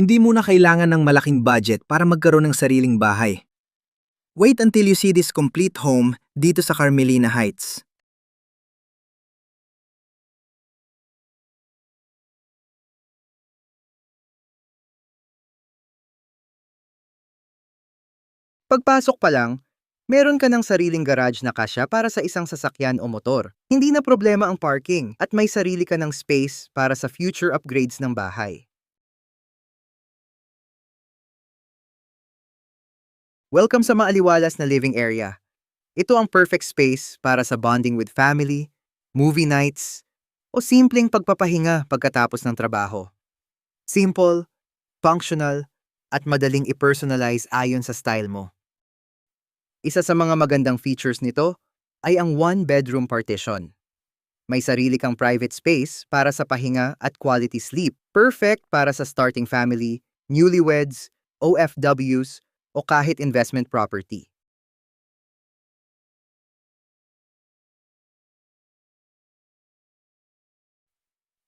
Hindi mo na kailangan ng malaking budget para magkaroon ng sariling bahay. Wait until you see this complete home dito sa Carmelina Heights. Pagpasok pa lang, meron ka ng sariling garage na kasya para sa isang sasakyan o motor. Hindi na problema ang parking at may sarili ka ng space para sa future upgrades ng bahay. Welcome sa maaliwalas na living area. Ito ang perfect space para sa bonding with family, movie nights, o simpleng pagpapahinga pagkatapos ng trabaho. Simple, functional, at madaling i-personalize ayon sa style mo. Isa sa mga magandang features nito ay ang one-bedroom partition. May sarili kang private space para sa pahinga at quality sleep. Perfect para sa starting family, newlyweds, OFWs, o kahit investment property.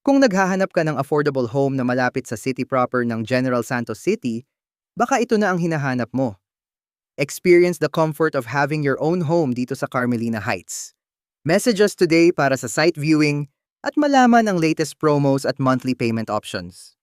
Kung naghahanap ka ng affordable home na malapit sa city proper ng General Santos City, baka ito na ang hinahanap mo. Experience the comfort of having your own home dito sa Carmelina Heights. Message us today para sa site viewing at malaman ang latest promos at monthly payment options.